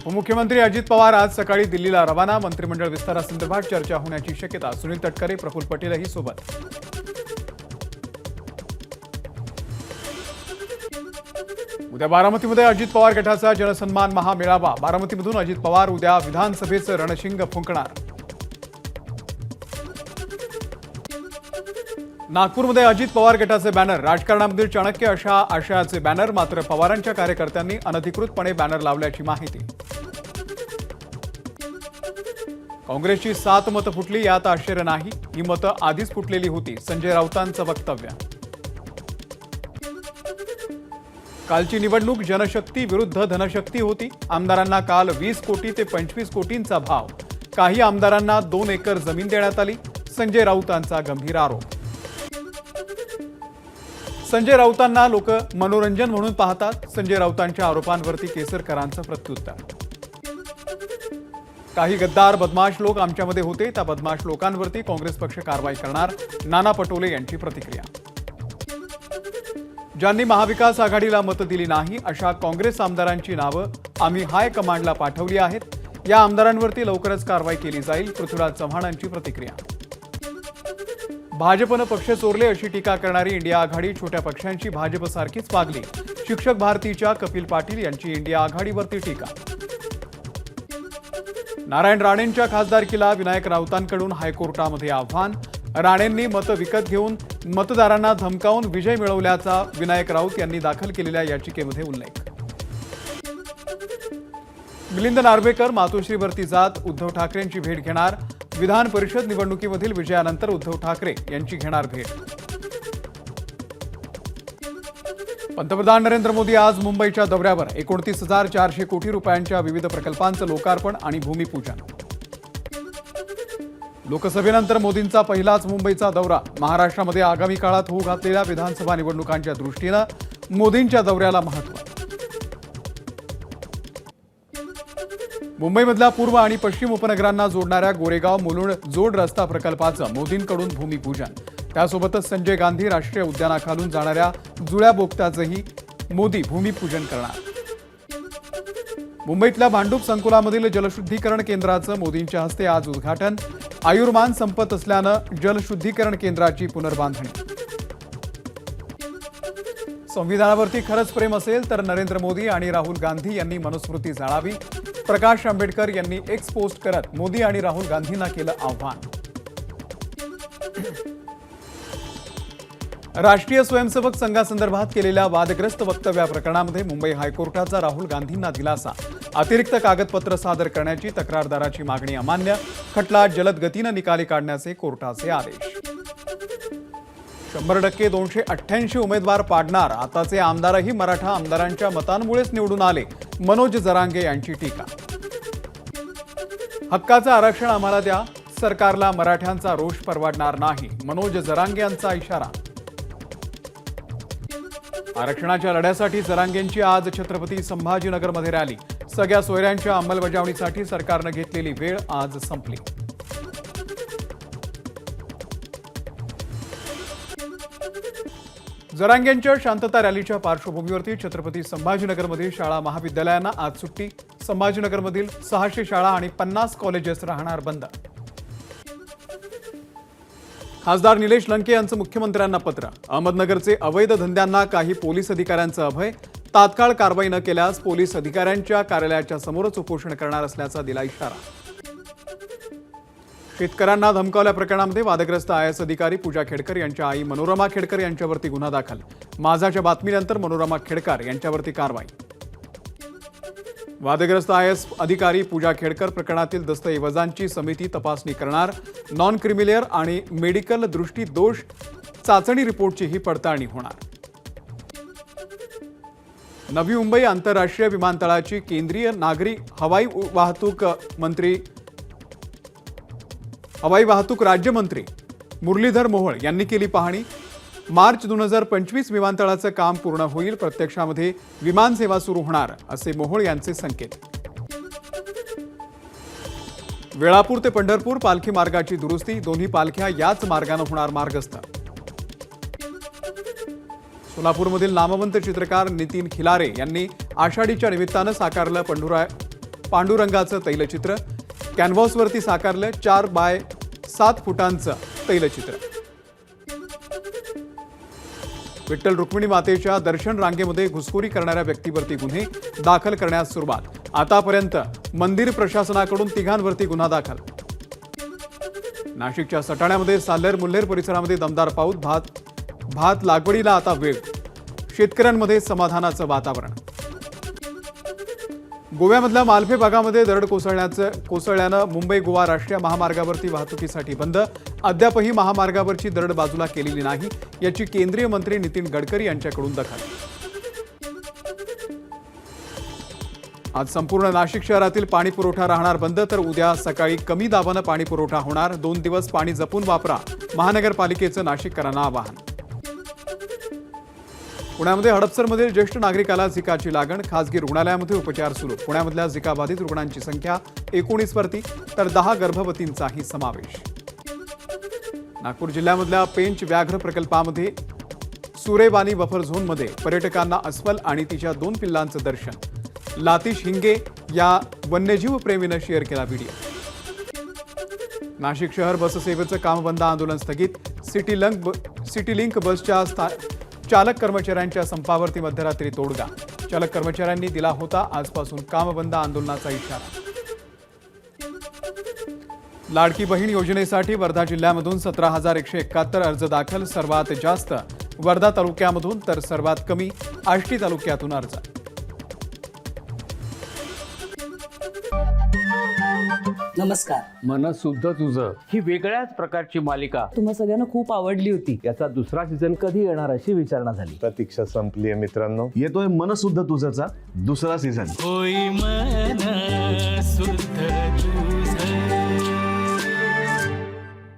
उपमुख्यमंत्री अजित पवार आज सकाळी दिल्लीला रवाना. मंत्रिमंडळ विस्तारासंदर्भात चर्चा होण्याची शक्यता. सुनील तटकरे, प्रफुल्ल पटेलही सोबत. उद्या बारामतीमध्ये अजित पवार गटाचा जनसन्मान महामेळावा. बारामतीमधून अजित पवार उद्या विधानसभेचं रणशिंग फुंकणार. नागपूरमध्ये अजित पवार गटाचे बॅनर. राजकारणामधील चाणक्य अशा आशयाचे बॅनर. मात्र पवारांच्या कार्यकर्त्यांनी अनधिकृतपणे बॅनर लावल्याची माहिती. काँग्रेसची 7 मतं फुटली यात आश्चर्य नाही. ही मतं आधीच फुटलेली होती. संजय राऊतांचं वक्तव्य. कालची निवडणूक जनशक्ती विरुद्ध धनशक्ती होती. आमदारांना काल 20 कोटी ते 25 कोटींचा भाव. काही आमदारांना 2 एकर जमीन देण्यात आली. संजय राऊतांचा गंभीर आरोप. संजय राऊतांना लोक मनोरंजन म्हणून पाहतात. संजय राऊतांच्या आरोपांवरती केसरकरांचं प्रत्युत्तर. काही गद्दार बदमाश लोक आमच्यामध्ये होते. त्या बदमाश लोकांवरती काँग्रेस पक्ष कारवाई करणार. नाना पटोले यांची प्रतिक्रिया. ज्यांनी महाविकास आघाडीला मतं दिली नाही अशा काँग्रेस आमदारांची नावं आम्ही हायकमांडला पाठवली आहेत. या आमदारांवरती लवकरच कारवाई केली जाईल. पृथ्वीराज चव्हाणांची प्रतिक्रिया. भाजपनं पक्ष चोरले अशी टीका करणारी इंडिया आघाडी छोट्या पक्षांची भाजपसारखीच वागली. शिक्षक भारतीच्या कपिल पाटील यांची इंडिया आघाडीवरती टीका. नारायण राणेंच्या खासदारकीला विनायक राऊतांकडून हायकोर्टामध्ये आव्हान. राणेंनी मतं विकत घेऊन मतदारांना धमकावून विजय मिळवल्याचा विनायक राऊत यांनी दाखल केलेल्या याचिकेमध्ये उल्लेख. मिलिंद नार्वेकर मातोश्रीवरती जात उद्धव ठाकरेंची भेट घेणार. विधान परिषद निवडणुकीमधील विजयानंतर उद्धव ठाकरे यांची घेणार भेट. पंतप्रधान नरेंद्र मोदी आज मुंबईच्या दौऱ्यावर. 29,400 कोटी रुपयांच्या विविध प्रकल्पांचं लोकार्पण आणि भूमिपूजन. लोकसभेनंतर मोदींचा पहिलाच मुंबईचा दौरा. महाराष्ट्रामध्ये आगामी काळात होऊ घातलेल्या विधानसभा निवडणुकांच्या दृष्टीनं मोदींच्या दौऱ्याला महत्त्व. मुंबईमधल्या पूर्व आणि पश्चिम उपनगरांना जोडणाऱ्या गोरेगाव मुलुंड जोड रस्ता प्रकल्पाचं मोदींकडून भूमिपूजन. त्यासोबतच संजय गांधी राष्ट्रीय उद्यानाखालून जाणाऱ्या जुळ्या बोगद्याचंही मोदी भूमिपूजन करणार. मुंबईतल्या भांडूप संकुलामधील जलशुद्धीकरण केंद्राचं मोदींच्या हस्ते आज उद्घाटन. आयुर्मान संपत असल्यानं जलशुद्धीकरण केंद्राची पुनर्बांधणी. संविधानावरती खरंच प्रेम असेल तर नरेंद्र मोदी आणि राहुल गांधी यांनी मनुस्मृती जाळावी. प्रकाश आंबेडकर यांनी एक्स पोस्ट करत मोदी आणि राहुल गांधींना केलं आव्हान. राष्ट्रीय स्वयंसेवक संघासंदर्भात केलेल्या वादग्रस्त वक्तव्या प्रकरणामध्ये मुंबई हायकोर्टाचा राहुल गांधींना दिलासा. अतिरिक्त कागदपत्र सादर करण्याची तक्रारदाराची मागणी अमान्य. खटला जलद गतीनं निकाली काढण्याचे कोर्टाचे आदेश. 100% 288 उमेदवार पाडणार. आताचे आमदारही मराठा आमदारांच्या मतांमुळेच निवडून आले. मनोज जरांगे यांची टीका. हक्काचं आरक्षण आम्हाला द्या. सरकारला मराठ्यांचा रोष परवडणार नाही. मनोज जरांगे यांचा इशारा. आरक्षणाच्या लढ्यासाठी जरांगेंची आज छत्रपती संभाजीनगरमध्ये रॅली. सगळ्या सोयऱ्यांच्या अंमलबजावणीसाठी सरकारनं घेतलेली वेळ आज संपली. जरांगेंच्या शांतता रॅलीच्या पार्श्वभूमीवरती छत्रपती संभाजीनगरमधील शाळा महाविद्यालयांना आज सुट्टी. संभाजीनगरमधील 600 शाळा आणि 50 कॉलेजेस राहणार बंद. खासदार निलेश लंके यांचं मुख्यमंत्र्यांना पत्र. अहमदनगरचे अवैध धंद्यांना काही पोलीस अधिकाऱ्यांचं अभय. तात्काळ कारवाई न केल्यास पोलीस अधिकाऱ्यांच्या कार्यालयाच्या समोरच उपोषण करणार असल्याचा दिला इशारा. शेतकऱ्यांना धमकावल्या प्रकरणामध्ये वादग्रस्त आयएएस अधिकारी पूजा खेडकर यांच्या आई मनोरमा खेडकर यांच्यावरती गुन्हा दाखल. माझाच्या बातमीनंतर मनोरमा खेडकर यांच्यावरती कारवाई. वादग्रस्त आयएएस अधिकारी पूजा खेडकर प्रकरणातील दस्तऐवजांची समिती तपासणी करणार. नॉन क्रिमिलेअर आणि मेडिकल दृष्टी दोष चाचणी रिपोर्टचीही पडताळणी होणार. नवी मुंबई आंतरराष्ट्रीय विमानतळाची केंद्रीय नागरी हवाई वाहतूक राज्यमंत्री मुरलीधर मोहोळ यांनी केली पाहणी. मार्च 2025 विमानतळाचं काम पूर्ण होईल. प्रत्यक्षामध्ये विमानसेवा सुरू होणार असे मोहोळ यांचे संकेत. वेळापूर ते पंढरपूर पालखी मार्गाची दुरुस्ती. दोन्ही पालख्या याच मार्गाने होणार मार्गस्थ. सोलापूरमधील नामवंत चित्रकार नितीन खिलारे यांनी आषाढीच्या निमित्तानं साकारलं पांडुरंगाचं तैलचित्र. कॅनव्हासवरती साकारलं 4 बाय 7 फुटांचं तैलचित्र. विठ्ठल रुक्मिणी मातेच्या दर्शन रांगेमध्ये घुसखोरी करणाऱ्या व्यक्तीवरती गुन्हे दाखल करण्यास सुरुवात. आतापर्यंत मंदिर प्रशासनाकडून 3घांवरती गुन्हा दाखल. नाशिकच्या सटाण्यामध्ये साल्हेर मुल्हेर परिसरामध्ये दमदार पाऊस. भात लागवडीला आता वेग. शेतकऱ्यांमध्ये समाधानाचं वातावरण. गोव्यामधल्या मालभे भागामध्ये दरड कोसळल्यानं मुंबई गोवा राष्ट्रीय महामार्गावरती वाहतुकीसाठी बंद. अद्यापही महामार्गावरची दरड बाजूला केलेली नाही, याची केंद्रीय मंत्री नितीन गडकरी यांच्याकडून दखल. आज संपूर्ण नाशिक शहरातील पाणी पुरवठा राहणार बंद, तर उद्या सकाळी कमी दाबानं पाणी पुरवठा होणार. 2 दिवस पाणी जपून वापरा, महानगरपालिकेचं नाशिककरांना आवाहन. पुण्यामध्ये हडपसरमधील ज्येष्ठ नागरिकाला झिकाची लागण. खासगी रुग्णालयामध्ये उपचार सुरू. पुण्यामधल्या झिका बाधित रुग्णांची संख्या 19 वरती, तर 10 गर्भवतींचाही समावेश. नागपूर जिल्ह्यामधल्या पेंच व्याघ्र प्रकल्पामध्ये सुरेबानी बफर झोनमध्ये पर्यटकांना अस्वल आणि तिच्या 2 पिल्लांचं दर्शन. लातीश हिंगे या वन्यजीव प्रेमीनं शेअर केला व्हिडिओ. नाशिक शहर बससेवेचं काम बंद, आंदोलन स्थगित. सिटी लिंक बसच्या चालक कर्मचाऱ्यांच्या संपावरती मध्यरात्री तोडगा. चालक कर्मचाऱ्यांनी दिला होता आजपासून काम बंद आंदोलनाचा इशारा. लाडकी बहीण योजनेसाठी वर्धा जिल्ह्यामधून 17,171 अर्ज दाखल. सर्वात जास्त वर्धा तालुक्यामधून, तर सर्वात कमी आष्टी तालुक्यातून अर्ज. नमस्कार. मन सुद्धा तुझं ही वेगळ्याच प्रकारची मालिका तुम्हा सगळ्यांना खूप आवडली होती. याचा दुसरा सीझन कधी येणार अशी विचारणा झाली. प्रतीक्षा संपली आहे मित्रांनो. येतोय मन सुद्धा तुझचा दुसरा सीझन. होई मन